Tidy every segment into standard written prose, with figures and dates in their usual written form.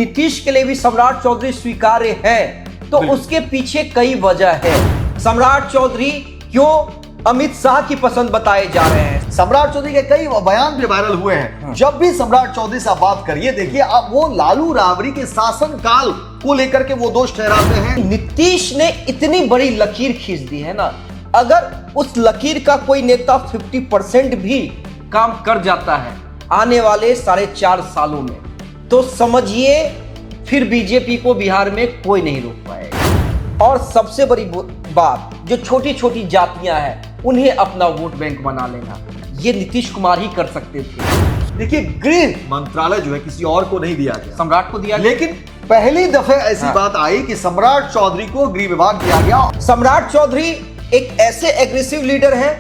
नीतीश के लिए भी सम्राट चौधरी स्वीकार्य है, तो उसके पीछे कई वजह है। सम्राट चौधरी क्यों अमित शाह की पसंद बताए जा रहे हैं? सम्राट चौधरी के कई बयान भी वायरल हुए हैं। जब भी सम्राट चौधरी से आप बात करिए, देखिए अब वो लालू राबड़ी के शासनकाल को लेकर के वो दोष ठहराते हैं। नीतीश ने इतनी बड़ी लकीर खींच दी है ना, अगर उस लकीर का कोई नेता 50% भी काम कर जाता है आने वाले 4.5 सालों में, तो समझिए फिर बीजेपी को बिहार में कोई नहीं रोक पाएगा। और सबसे बड़ी बात, जो छोटी छोटी जातियां हैं उन्हें अपना वोट बैंक बना लेना, ये नीतीश कुमार ही कर सकते थे। देखिए, गृह मंत्रालय जो है किसी और को नहीं दिया गया, सम्राट को दिया गया। लेकिन पहली दफे ऐसी बात आई कि सम्राट चौधरी को गृह विभाग दिया गया। सम्राट चौधरी एक ऐसे एग्रेसिव लीडर है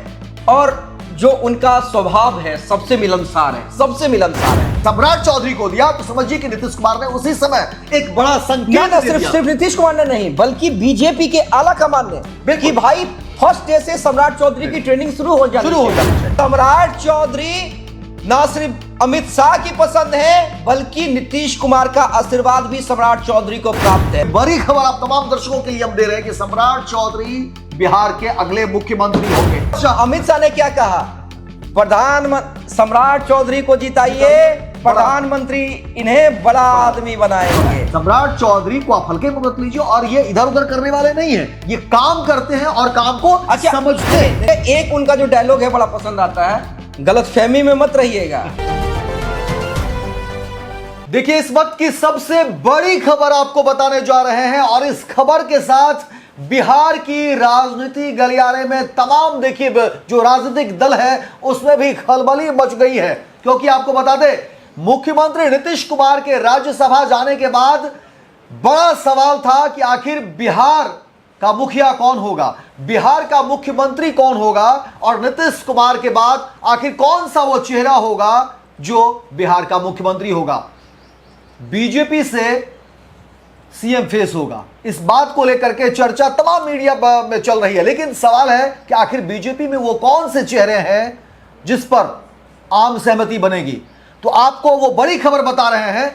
और जो उनका स्वभाव है सबसे मिलनसार है, सबसे मिलनसार है। सम्राट चौधरी को दिया तो समझिए कि नीतीश कुमार ने उसी समय एक बड़ा संकेत दे दिया। सिर्फ नीतीश कुमार ने नहीं, बल्कि बीजेपी के आला कमान ने कि भाई फर्स्ट डे से सम्राट चौधरी की ट्रेनिंग शुरू हो जानी चाहिए। सम्राट चौधरी ना सिर्फ अमित शाह की पसंद है, बल्कि नीतीश कुमार का आशीर्वाद भी सम्राट चौधरी को प्राप्त है। बड़ी खबर आप तमाम दर्शकों के लिए हम दे रहे हैं कि सम्राट चौधरी बिहार के अगले मुख्यमंत्री होंगे। अमित शाह ने क्या कहा? सम्राट चौधरी को जिताइए, प्रधानमंत्री इन्हें बड़ा आदमी बनाएंगे। सम्राट चौधरी को आप हल्के में मत लीजिए, और ये इधर उधर करने वाले नहीं है, ये काम करते हैं और काम को समझते हैं। एक उनका जो डायलॉग है बड़ा पसंद आता है, गलतफहमी में मत रहिएगा। देखिए, इस वक्त की सबसे बड़ी खबर आपको बताने जा रहे हैं, और इस खबर के साथ बिहार की राजनीति गलियारे में तमाम, देखिए जो राजनीतिक दल है उसमें भी खलबली मच गई है। क्योंकि आपको बता दें, मुख्यमंत्री नीतीश कुमार के राज्यसभा जाने के बाद बड़ा सवाल था कि आखिर बिहार का मुखिया कौन होगा, बिहार का मुख्यमंत्री कौन होगा, और नीतीश कुमार के बाद आखिर कौन सा वो चेहरा होगा जो बिहार का मुख्यमंत्री होगा। बीजेपी से सीएम फेस होगा, इस बात को लेकर के चर्चा तमाम मीडिया में चल रही है। लेकिन सवाल है कि आखिर बीजेपी में वो कौन से चेहरे हैं जिस पर आम सहमति बनेगी। तो आपको वो बड़ी खबर बता रहे हैं,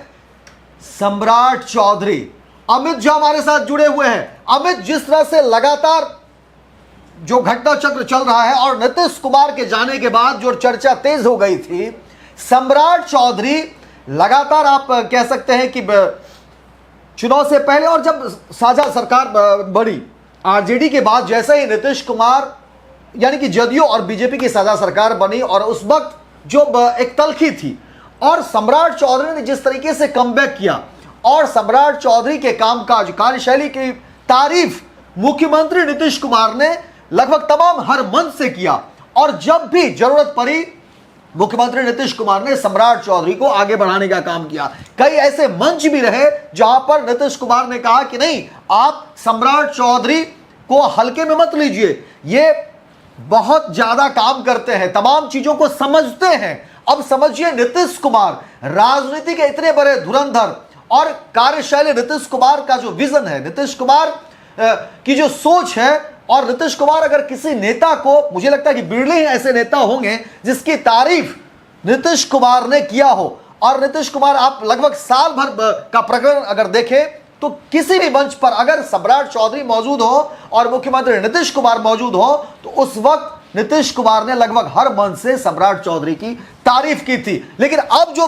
सम्राट चौधरी। अमित जो हमारे साथ जुड़े हुए हैं, अमित, जिस तरह से लगातार जो घटना चक्र चल रहा है और नीतीश कुमार के जाने के बाद जो चर्चा तेज हो गई थी, सम्राट चौधरी लगातार आप कह सकते हैं कि चुनाव से पहले और जब साझा सरकार बड़ी आरजेडी के बाद, जैसे ही नीतीश कुमार यानी कि जदयू और बीजेपी की साझा सरकार बनी, और उस वक्त जो एक तल्खी थी, और सम्राट चौधरी ने जिस तरीके से कमबैक किया, और सम्राट चौधरी के कामकाज कार्यशैली की तारीफ मुख्यमंत्री नीतीश कुमार ने लगभग तमाम हर मंच से किया। और जब भी जरूरत पड़ी, मुख्यमंत्री नीतीश कुमार ने सम्राट चौधरी को आगे बढ़ाने का काम किया। कई ऐसे मंच भी रहे जहां पर नीतीश कुमार ने कहा कि नहीं, आप सम्राट चौधरी को हल्के में मत लीजिए, ये बहुत ज्यादा काम करते हैं, तमाम चीजों को समझते हैं। अब समझिए, नीतीश कुमार राजनीति के इतने बड़े धुरंधर, और कार्यशैली नीतीश कुमार का जो विजन है, नीतीश कुमार की जो सोच है, और नीतीश कुमार अगर किसी नेता को, मुझे लगता है कि बिरले ही ऐसे नेता होंगे जिसकी तारीफ नीतीश कुमार ने किया हो। और नीतीश कुमार, आप लगभग साल भर का प्रकरण अगर देखें तो किसी भी मंच पर अगर सम्राट चौधरी मौजूद हो और मुख्यमंत्री नीतीश कुमार मौजूद हो, तो उस वक्त नीतीश कुमार ने लगभग हर मंच से सम्राट चौधरी की तारीफ की थी। लेकिन अब जो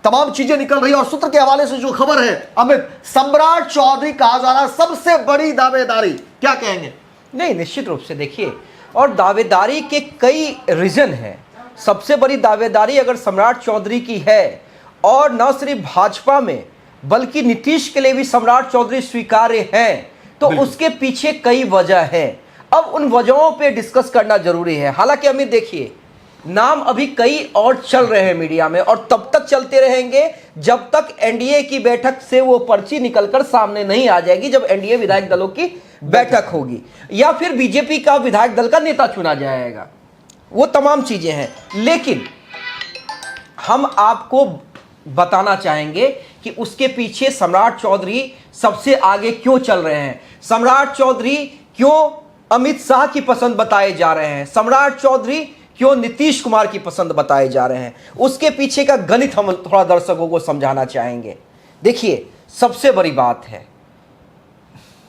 तमाम चीजें निकल रही है, और सूत्र के हवाले से जो खबर है, अमित, सम्राट चौधरी कहा जा रहा सबसे बड़ी दावेदारी, क्या कहेंगे? नहीं, निश्चित रूप से देखिए, और दावेदारी के कई रीजन हैं। सबसे बड़ी दावेदारी अगर सम्राट चौधरी की है, और न सिर्फ भाजपा में बल्कि नीतीश के लिए भी सम्राट चौधरी स्वीकार्य है, तो उसके पीछे कई वजह है। अब उन वजहों पे डिस्कस करना जरूरी है। हालांकि अमित देखिए, नाम अभी कई और चल रहे हैं मीडिया में, और तब तक चलते रहेंगे जब तक एनडीए की बैठक से वो पर्ची निकलकर सामने नहीं आ जाएगी, जब एनडीए विधायक दलों की बैठक होगी, या फिर बीजेपी का विधायक दल का नेता चुना जाएगा। वो तमाम चीजें हैं। लेकिन हम आपको बताना चाहेंगे कि उसके पीछे सम्राट चौधरी सबसे आगे क्यों चल रहे हैं, सम्राट चौधरी क्यों अमित शाह की पसंद बताए जा रहे हैं, सम्राट चौधरी क्यों नीतीश कुमार की पसंद बताए जा रहे हैं। उसके पीछे का गणित हम थोड़ा दर्शकों को समझाना चाहेंगे। देखिए सबसे बड़ी बात है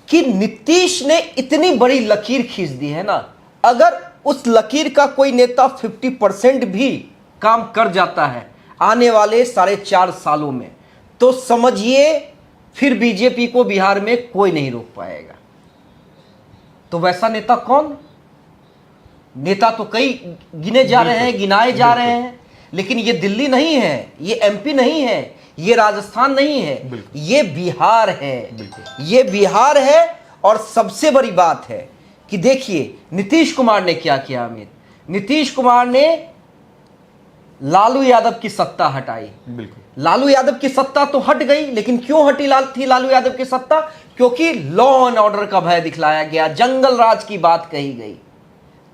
कि नीतीश ने इतनी बड़ी लकीर खींच दी है ना, अगर उस लकीर का कोई नेता 50% भी काम कर जाता है आने वाले 4.5 सालों में, तो समझिए फिर बीजेपी को बिहार में कोई नहीं रोक पाएगा। तो वैसा नेता कौन? नेता तो कई गिने जा रहे हैं, गिनाए जा रहे हैं, लेकिन ये दिल्ली नहीं है, ये एमपी नहीं है, ये राजस्थान नहीं है, ये बिहार है, ये बिहार है। और सबसे बड़ी बात है कि देखिए नीतीश कुमार ने क्या किया। अमित, नीतीश कुमार ने लालू यादव की सत्ता हटाई। लालू यादव की सत्ता तो हट गई, लेकिन क्यों हटी थी लालू यादव की सत्ता? क्योंकि लॉ एंड ऑर्डर का भय दिखलाया गया, जंगल राज की बात कही गई,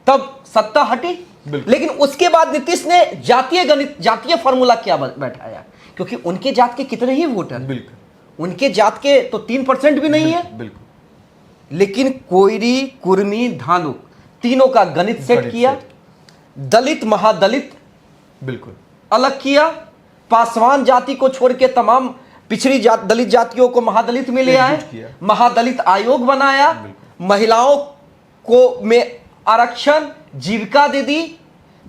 तब सत्ता हटी। लेकिन उसके बाद नीतीश ने जातीय गणित, जातीय फॉर्मूला क्या बैठाया, क्योंकि उनके जात के कितने ही वोटर, उनके जात के तो 3% भी नहीं है। लेकिन कोयरी, कुर्मी, धानुक तीनों का गणित सेट किया, दलित महादलित अलग किया, पासवान जाति को छोड़ के तमाम पिछड़ी दलित जातियों को महादलित में ले आए, महादलित आयोग बनाया, महिलाओं को में आरक्षण, जीविका दे दी,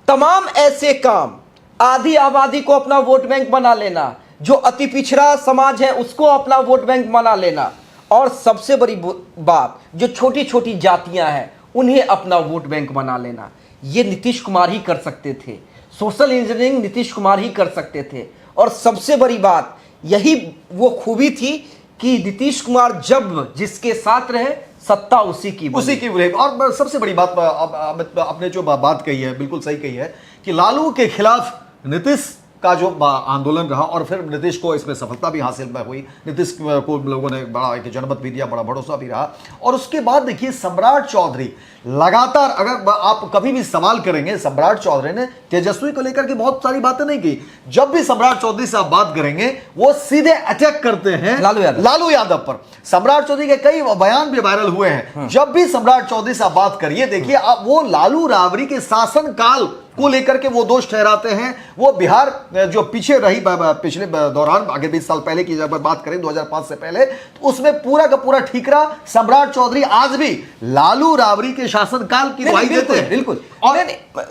तमाम ऐसे काम, आधी आबादी को अपना वोट बैंक बना लेना, जो अति पिछड़ा समाज है उसको अपना वोट बैंक बना लेना, और सबसे बड़ी बात जो छोटी छोटी जातियां हैं उन्हें अपना वोट बैंक बना लेना। ये नीतीश कुमार ही कर सकते थे, सोशल इंजीनियरिंग नीतीश कुमार ही कर सकते थे। और सबसे बड़ी बात यही वो खूबी थी कि नीतीश कुमार जब जिसके साथ रहे सत्ता उसी की रहे। और सबसे बड़ी बात आपने जो बात कही है बिल्कुल सही कही है कि लालू के खिलाफ नीतीश का जो आंदोलन रहा और फिर नीतीश को इसमें सफलता भी हासिल हुई, नीतीश को लोगों ने बड़ा एक जनमत भी दिया, बड़ा भरोसा भी रहा। और उसके बाद देखिए सम्राट चौधरी लगातार, अगर आप कभी भी सवाल करेंगे, सम्राट चौधरी ने तेजस्वी को लेकर के बहुत सारी बातें नहीं की। जब भी सम्राट चौधरी से आप बात करेंगे वो सीधे अटैक करते हैं लालू यादव पर। सम्राट चौधरी के कई बयान भी वायरल हुए हैं। जब भी सम्राट चौधरी से आप बात करिए, देखिए आप वो लालू राबड़ी के शासनकाल को लेकर के वो दोष ठहराते हैं। वो बिहार जो पीछे रही पिछले दौरान, अगर 20 साल पहले की जब बात करें 2005 से पहले, तो उसमें पूरा का पूरा ठीकरा सम्राट चौधरी आज भी लालू राबड़ी के शासनकाल की दुहाई देते हैं। बिल्कुल। और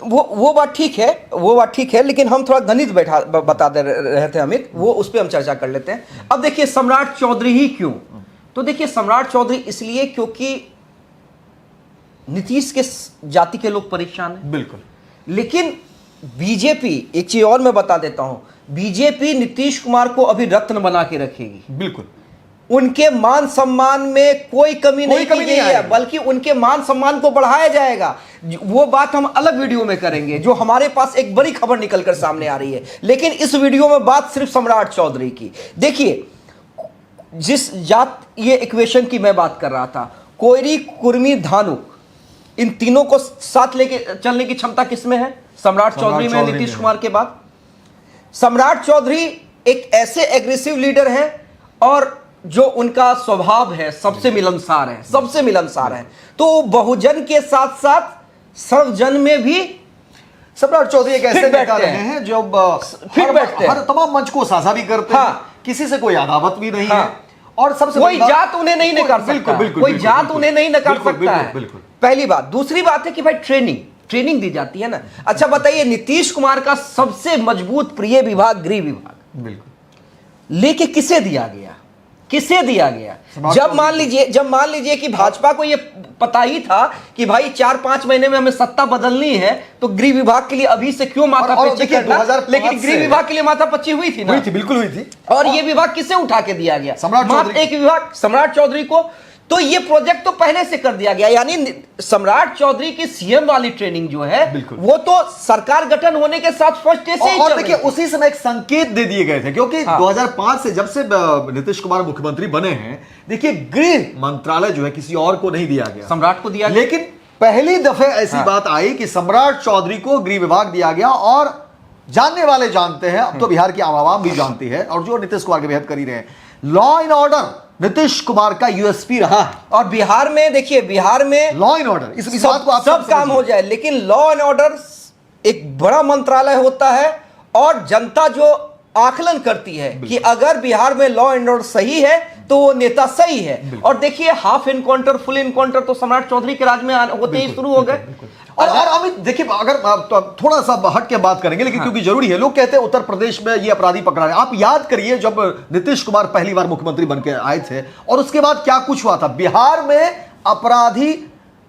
वो बात ठीक है, वो बात ठीक है, लेकिन हम थोड़ा गणित बता दे रहे थे अमित, वो उस पर हम चर्चा कर लेते हैं। अब देखिए सम्राट चौधरी ही क्यों? तो देखिए सम्राट चौधरी इसलिए क्योंकि नीतीश के जाति के लोग परेशान हैं। बिल्कुल। लेकिन बीजेपी, एक चीज और मैं बता देता हूं, बीजेपी नीतीश कुमार को अभी रत्न बना के रखेगी। बिल्कुल। उनके मान सम्मान में कोई कमी नहीं है, बल्कि उनके मान सम्मान को बढ़ाया जाएगा। वो बात हम अलग वीडियो में करेंगे, जो हमारे पास एक बड़ी खबर निकलकर सामने आ रही है। लेकिन इस वीडियो में बात सिर्फ सम्राट चौधरी की। देखिए जिस जात, ये इक्वेशन की मैं बात कर रहा था, कोयरी, कुर्मी, धानुक, इन तीनों को साथ लेके चलने की क्षमता किसमें है? सम्राट चौधरी में, नीतीश कुमार के बाद। सम्राट चौधरी एक ऐसे एग्रेसिव लीडर है और जो उनका स्वभाव है सबसे मिलनसार है, सबसे मिलनसार है। तो बहुजन के साथ साथ सर्वजन में भी सम्राट चौधरी एक ऐसे नेता रहे हैं जो हर तमाम मंच को साझा भी करते हैं, किसी से कोई अदावत भी नहीं है, और सबसे कोई जात उन्हें नहीं नकार सकता, कोई जात उन्हें नहीं नकार सकता है। पहली बात। दूसरी बात है कि भाई ट्रेनिंग दी जाती है ना। अच्छा बताइए, नीतीश कुमार का सबसे मजबूत प्रिय विभाग गृह विभाग, बिल्कुल, लेके किसे दिया गया? किसे दिया गया? जब मान लीजिए कि भाजपा को ये पता ही था कि भाई 4-5 महीने में हमें सत्ता बदलनी है, तो गृह विभाग के लिए अभी से क्यों माथापच्ची करना? लेकिन गृह विभाग के लिए माथापच्ची हुई थी ना? हुई थी, बिल्कुल हुई थी। और ये विभाग किसे उठा के दिया गया? मात्र एक विभाग, सम्राट चौधरी को। तो ये प्रोजेक्ट तो पहले से कर दिया गया, यानी सम्राट चौधरी की सीएम वाली ट्रेनिंग जो है वो तो सरकार गठन होने के साथ फर्स्ट डे से ही और देखिए उसी समय एक संकेत दे दिए गए थे, क्योंकि 2005 से जब से नीतीश कुमार मुख्यमंत्री बने हैं, देखिए गृह मंत्रालय जो है किसी और को नहीं दिया गया, सम्राट को दिया। लेकिन पहली दफे ऐसी बात आई कि सम्राट चौधरी को गृह विभाग दिया गया। और जानने वाले जानते हैं, अब तो बिहार की आवाम भी जानती है, और जो नीतीश कुमार की बेहद कर ही रहे हैं, law and order Nitish Kumar का यूएसपी रहा है। और बिहार में देखिए, बिहार में लॉ एंड ऑर्डर, इस बात को आप सब काम हो जाए, लेकिन लॉ एंड ऑर्डर एक बड़ा मंत्रालय होता है, और जनता जो आकलन करती है कि अगर बिहार में लॉ एंड ऑर्डर सही है तो वो नेता सही है। और देखिए हाफ इनकाउंटर फुल इनकाउंटर तो सम्राट चौधरी के राज में होते ही शुरू हो गए। और अमित देखिए, अगर तो थोड़ा सा हट के बात करेंगे लेकिन क्योंकि जरूरी है, लोग कहते हैं उत्तर प्रदेश में ये अपराधी पकड़ा है। आप याद करिए जब नीतीश कुमार पहली बार मुख्यमंत्री बनकर आए थे और उसके बाद क्या कुछ हुआ था, बिहार में अपराधी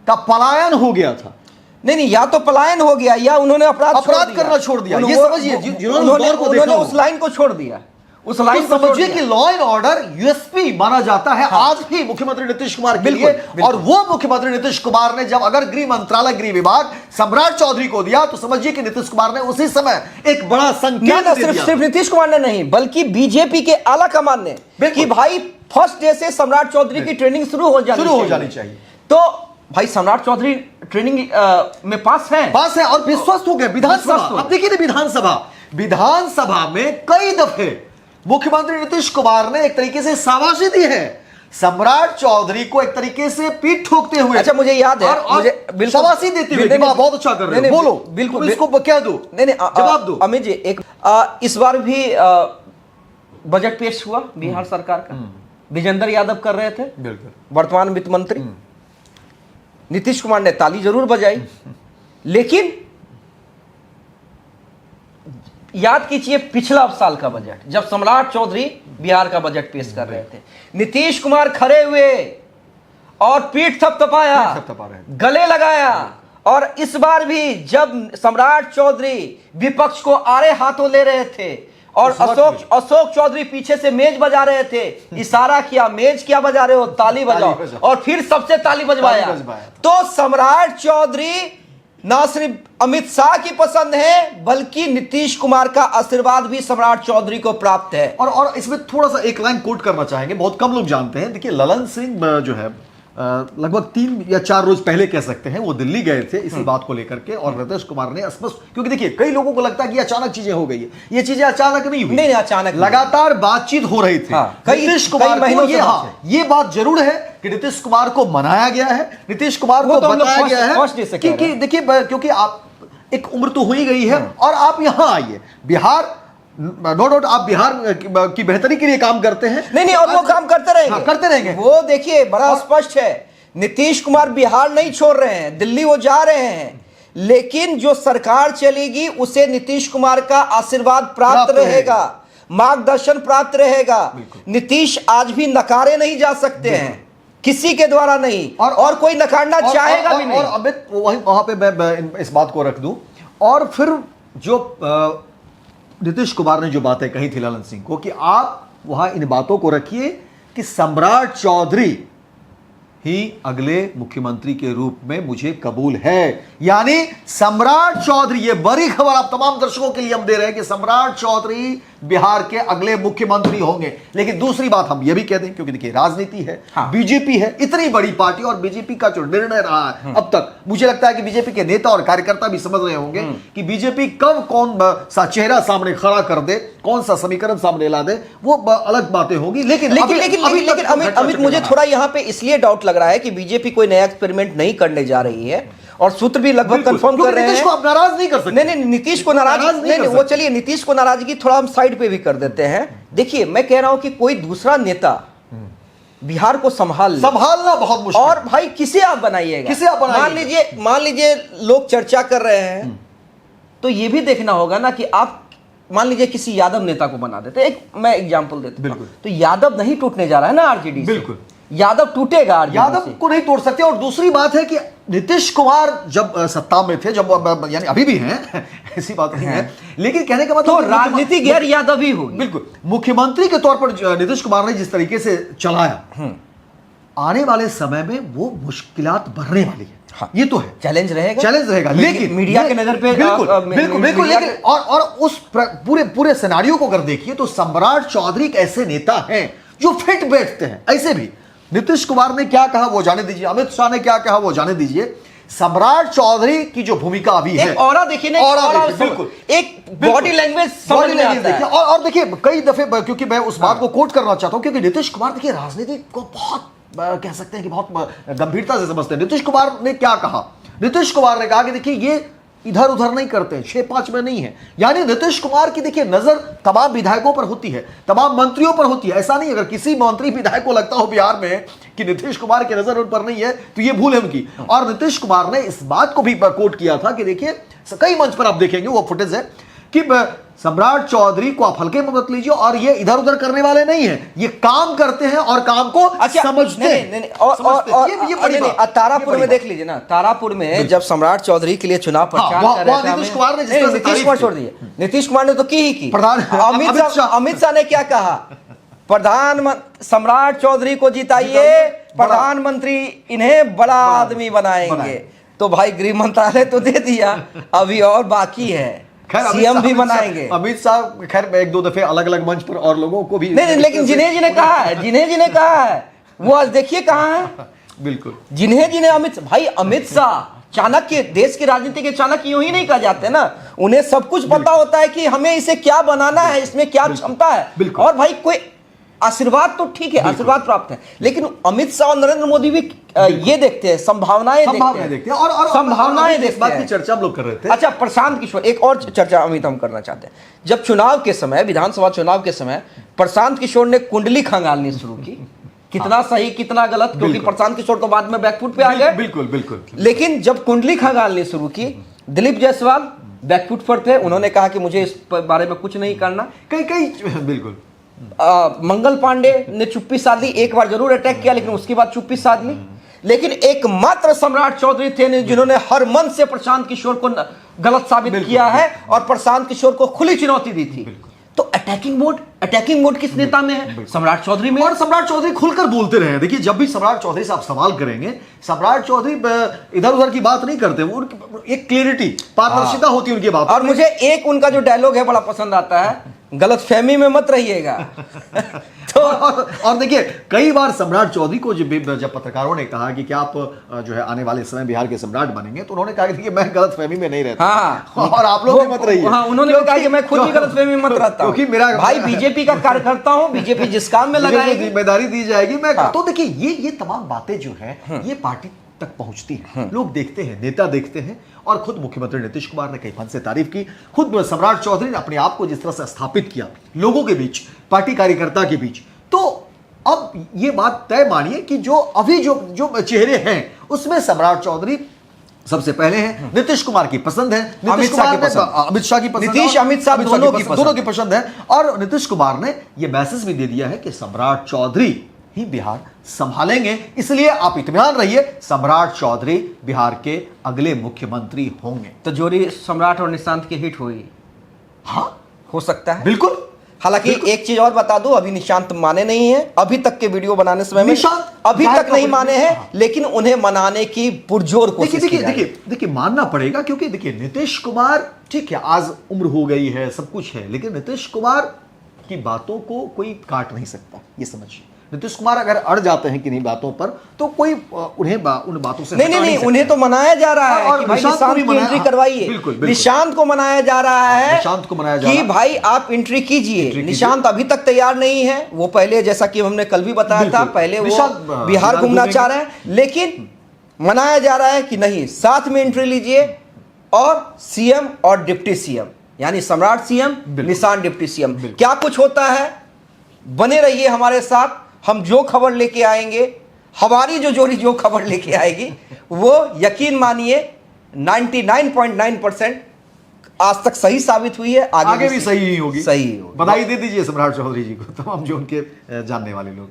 का पलायन हो गया था। नहीं, या तो पलायन हो गया या उन्होंने अपराध करना छोड़ दिया। ये समझिए, उन्होंने उस लाइन को छोड़ दिया। उस लाइन तो समझिए कि लॉ एंड ऑर्डर यूएसपी माना जाता है आज भी मुख्यमंत्री नीतीश कुमार के लिए। और वो मुख्यमंत्री नीतीश कुमार ने जब अगर गृह मंत्रालय गृह विभाग सम्राट चौधरी को दिया तो समझिए कि नीतीश कुमार ने उसी समय एक बड़ा संकेत दे दिया। सिर्फ नीतीश कुमार ने नहीं बल्कि बीजेपी के आला कमान ने कि भाई फर्स्ट डे से सम्राट चौधरी की ट्रेनिंग शुरू हो जानी चाहिए। तो भाई सम्राट चौधरी ट्रेनिंग में पास है और विश्वस्त हो गए विधानसभा। अब देखिए विधानसभा में कई दफे मुख्यमंत्री नीतीश कुमार ने एक तरीके से शाबाशी दी है सम्राट चौधरी को, एक तरीके से पीठ ठोकते हुए। अच्छा, मुझे याद है, मुझे बिल्कुल शाबाशी देते हुए बहुत अच्छा कर रहे हो, बोलो बिल्कुल इसको क्या दो, जवाब दो। अमित जी, एक इस बार भी बजट पेश हुआ बिहार सरकार का, विजेंद्र यादव कर रहे थे, वर्तमान वित्त मंत्री। नीतीश कुमार ने ताली जरूर बजाई, लेकिन याद कीजिए पिछला साल का बजट जब सम्राट चौधरी बिहार का बजट पेश कर रहे थे, नीतीश कुमार खड़े हुए और पीठ थपथपाया, गले लगाया। और इस बार भी जब सम्राट चौधरी विपक्ष को आड़े हाथों ले रहे थे और अशोक चौधरी पीछे से मेज बजा रहे थे, इशारा किया मेज क्या बजा रहे हो, ताली बजाओ, और फिर सबसे ताली बजवाया। तो सम्राट चौधरी ना सिर्फ अमित शाह की पसंद है बल्कि नीतीश कुमार का आशीर्वाद भी सम्राट चौधरी को प्राप्त है। और इसमें थोड़ा सा एक लाइन कोट करना चाहेंगे, बहुत कम लोग जानते हैं। देखिए ललन सिंह जो है लगभग 3 या 4 रोज पहले कह सकते हैं वो दिल्ली गए थे इसी बात को लेकर के, और नीतीश कुमार ने स्पष्ट, क्योंकि देखिए कई लोगों को लगता है कि अचानक चीजें हो गई है, ये चीजें अचानक नहीं हुई। नहीं, अचानक लगातार बातचीत हो रही थी। नीतीश कुमार को ये बात जरूर है कि नीतीश कुमार को मनाया गया है, नीतीश कुमार को बताया गया है कि देखिए क्योंकि आप एक उम्र तो हो ही गई है और आप यहां आइए, बिहार नो डाउट आप बिहार की बेहतरी के लिए काम करते हैं। नहीं, और वो काम करते रहेंगे। वो देखिए बड़ा स्पष्ट है, नीतीश कुमार बिहार नहीं छोड़ रहे हैं, दिल्ली वो जा रहे हैं, लेकिन जो सरकार चलेगी उसे नीतीश कुमार का आशीर्वाद प्राप्त रहेगा, मार्गदर्शन प्राप्त रहेगा। नीतीश आज भी नकारे नहीं जा सकते हैं, किसी के द्वारा नहीं, और कोई नकारना चाहेगा भी नहीं। और अमित वहां पे मैं इस बात को रख दूं, और फिर जो नीतीश कुमार ने जो बातें कही थी ललन सिंह को कि आप वहां इन बातों को रखिए कि सम्राट चौधरी ही अगले मुख्यमंत्री के रूप में मुझे कबूल है। यानी सम्राट चौधरी, ये बड़ी खबर आप तमाम दर्शकों के लिए हम दे रहे हैं कि सम्राट चौधरी बिहार के अगले मुख्यमंत्री होंगे। लेकिन दूसरी बात हम ये भी कह दें, क्योंकि देखिए राजनीति है, बीजेपी है, इतनी बड़ी पार्टी, और बीजेपी का जो निर्णय रहा है अब तक, मुझे लगता है कि बीजेपी के नेता और कार्यकर्ता भी समझ रहे होंगे कि बीजेपी कब कौन सा चेहरा सामने खड़ा कर दे, कौन सा समीकरण सामने ला दे, वो अलग बातें होगी। लेकिन अमित मुझे थोड़ा यहां पे इसलिए डाउट लग रहा है कि बीजेपी कोई नया एक्सपेरिमेंट नहीं करने जा रही है, और सूत्र भी लगभग कंफर्म कर रहे हैं। नीतीश को आप नाराज नहीं कर सकते। नहीं, नीतीश को नाराज नहीं, वो चलिए नीतीश को नाराजगी थोड़ा हम साइड पे भी कर देते हैं। देखिए मैं कह रहा हूं कि कोई दूसरा नेता बिहार को संभालना बहुत मुश्किल, और भाई किसे आप बनाइएगा, मान लीजिए लोग चर्चा कर रहे हैं, तो ये भी देखना होगा ना कि आप मान लीजिए किसी यादव नेता को बना देते, एक मैं एग्जांपल देता हूं, तो यादव नहीं टूटने जा रहा है ना आरजेडी से, बिल्कुल यादव टूटेगा, यादव को नहीं तोड़ सकते। और दूसरी बात है कि नीतीश कुमार जब सत्ता में थे, जब यानी अभी भी हैं ऐसी बात नहीं है, लेकिन कहने का मतलब तो राजनीति गैर यादव ही होगी। बिल्कुल, मुख्यमंत्री के तौर पर नीतीश कुमार ने जिस तरीके से चलाया, आने वाले समय में वो मुश्किलात बढ़ने वाली है। हाँ, ये तो है, चैलेंज रहेगा, लेकिन मीडिया के नजर पे बिल्कुल लेकिन और उस पूरे सिनेरियो को अगर देखिए तो सम्राट चौधरी एक ऐसे नेता हैं जो फिट बैठते हैं। ऐसे भी नीतीश कुमार ने क्या कहा वो जाने दीजिए, अमित शाह ने क्या कहा वो जाने दीजिए, सम्राट चौधरी की जो भूमिका अभी है, ऑरा देखिए ना, बिल्कुल एक बॉडी लैंग्वेज समझ में आता है। और देखिए कई दफे, क्योंकि मैं उस बात को कोट करना चाहता हूं, क्योंकि नीतीश कुमार देखिए राजनीति को बहुत कह सकते हैं कि बहुत गंभीरता से समझते हैं। नीतीश कुमार ने क्या कहा, नीतीश कुमार ने कहा कि देखिए ये इधर उधर नहीं करते हैं, 6-5 में नहीं है। यानी नीतीश कुमार की देखिए नजर तमाम विधायकों पर होती है, तमाम मंत्रियों पर होती है। ऐसा नहीं, अगर किसी मंत्री विधायक को लगता हो बिहार में कि नीतीश कुमार की नजर उन पर नहीं है तो ये भूल है उनकी। और नीतीश कुमार ने इस बात को भी कोट किया था कि देखिए कई मंच पर आप देखेंगे वो फुटेज है कि सम्राट चौधरी को आप हल्के में मत लीजिए, और ये इधर उधर करने वाले नहीं है, ये काम करते हैं और काम को समझते हैं। तारापुर में देख लीजिए ना, तारापुर में जब सम्राट चौधरी के लिए चुनाव प्रचार कर रहे थे, नीतीश कुमार छोड़ दिए, नीतीश कुमार ने तो की ही की। अमित शाह ने क्या कहा, सम्राट चौधरी को जिताइए, प्रधानमंत्री इन्हें बड़ा आदमी बनाएंगे। तो भाई गृह मंत्रालय तो दे दिया, अभी और बाकी है, सीएम भी बनाएंगे। अमित शाह खैर एक दो दफे अलग अलग मंच पर और लोगों को भी नहीं, लेकिन जिन्हें कहा है वो आज देखिए कहाँ है। बिल्कुल, जिन्हें अमित शाह चाणक्य, देश की राजनीति के चाणक्य यूं ही नहीं कहा जाते ना, उन्हें सब कुछ पता होता है कि हमें इसे क्या बनाना है, इसमें क्या क्षमता है। और भाई कोई आशीर्वाद तो ठीक है, आशीर्वाद प्राप्त है, लेकिन अमित शाह और नरेंद्र मोदी भी ये देखते हैं, संभावनाएं देखते हैं और संभावनाएं देखते हैं। बात की चर्चा हम लोग कर रहे थे। अच्छा, प्रशांत किशोर, एक और चर्चा अमित हम करना चाहते हैं। जब चुनाव के समय, विधानसभा चुनाव के समय प्रशांत किशोर ने कुंडली खंगालनी शुरू की, कितना सही कितना गलत, क्योंकि प्रशांत किशोर तो बाद में बैकफुट पे आ गए। बिल्कुल। लेकिन जब कुंडली खंगालनी शुरू की, दिलीप जायसवाल बैकफुट पर थे, उन्होंने कहा कि मुझे इस बारे में कुछ नहीं करना। बिल्कुल। मंगल पांडे ने चुप्पी साध ली, एक बार जरूर अटैक किया लेकिन उसके बाद चुप्पी साध ली। लेकिन एकमात्र सम्राट चौधरी थे जिन्होंने हर मन से प्रशांत किशोर को गलत साबित किया है और प्रशांत किशोर को खुली चुनौती दी थी। तो अटैकिंग मोड किस नेता में है? सम्राट चौधरी में। और सम्राट चौधरी खुलकर बोलते रहे। देखिए जब भी सम्राट चौधरी से आप सवाल करेंगे, सम्राट चौधरी इधर उधर की बात नहीं करते, वो एक क्लियरिटी, पारदर्शिता होती है उनकी बात। और मुझे एक उनका जो डायलॉग है बड़ा पसंद आता है, गलतफहमी में मत रहिएगा। तो और देखिए कई बार सम्राट चौधरी को जब पत्रकारों ने कहा कि क्या आप जो है आने वाले समय बिहार के सम्राट बनेंगे, तो उन्होंने कहा कि मैं गलतफहमी में नहीं रहता। हाँ, और आप लोग भी मत रहिए। हाँ, उन्होंने कहा कि मैं खुद भी गलतफहमी में मत रहता हूं, क्योंकि मेरा भाई बीजेपी का कार्यकर्ता हूं, बीजेपी जिस काम में लगाएगी जिम्मेदारी दी जाएगी मैं। तो देखिए ये तमाम बातें जो है ये पार्टी तक पहुंचती है, लोग देखते हैं, नेता देखते हैं। और खुद मुख्यमंत्री नीतीश कुमार ने कई फन से तारीफ की। खुद सम्राट चौधरी ने अपने आप को जिस तरह से स्थापित किया लोगों के बीच, पार्टी कार्यकर्ता के बीच, तो अब ये बात तय मानिए कि जो अभी जो चेहरे हैं उसमें सम्राट चौधरी सबसे पहले हैं। नीतीश कुमार की पसंद है, अमित शाह की पसंद, नीतीश अमित शाह दोनों की पसंद है। और नीतीश कुमार ने यह मैसेज भी दे दिया है कि सम्राट चौधरी ही बिहार संभालेंगे, इसलिए आप इत्मीनान रहिए, सम्राट चौधरी बिहार के अगले मुख्यमंत्री होंगे। तो जोड़ी सम्राट और निशांत की हिट हुई। हाँ, हो सकता है, बिल्कुल। हालांकि एक चीज और बता दूं, अभी निशांत माने नहीं है, अभी तक के वीडियो बनाने समय में निशांत अभी तक नहीं माने हैं, लेकिन उन्हें मनाने की पुरजोर कोशिश की जा रही है। देखिए मानना पड़ेगा, क्योंकि देखिए नीतीश कुमार, ठीक है आज उम्र हो गई है, सब कुछ है, लेकिन नीतीश कुमार की बातों को कोई काट नहीं सकता, ये समझिए। नीतीश कुमार अगर अड़ जाते हैं किन्हीं बातों पर तो कोई उन्हें उन बातों से नहीं, उन्हें तो मनाया जा रहा है कि भाई निशांत की एंट्री करवाइए। निशांत को मनाया जा रहा है, निशांत को मनाया जा रहा है कि भाई आप एंट्री कीजिए। निशांत अभी तक तैयार नहीं है, वो पहले जैसा कि हमने कल भी बताया था, पहले वो बिहार घूमना चाह रहे हैं, लेकिन मनाया जा रहा है कि नहीं, साथ में एंट्री लीजिए और सीएम और डिप्टी सीएम, यानी सम्राट सीएम, निशांत डिप्टी सीएम। क्या कुछ होता है, बने रहिए हमारे साथ। हम जो खबर लेके आएंगे, हमारी जो जोड़ी जो खबर लेके आएगी, वो यकीन मानिए 99.9% आज तक सही साबित हुई है, आगे भी सही ही होगी। बधाई दे दीजिए सम्राट चौधरी जी को, तमाम जो उनके जानने वाले लोग।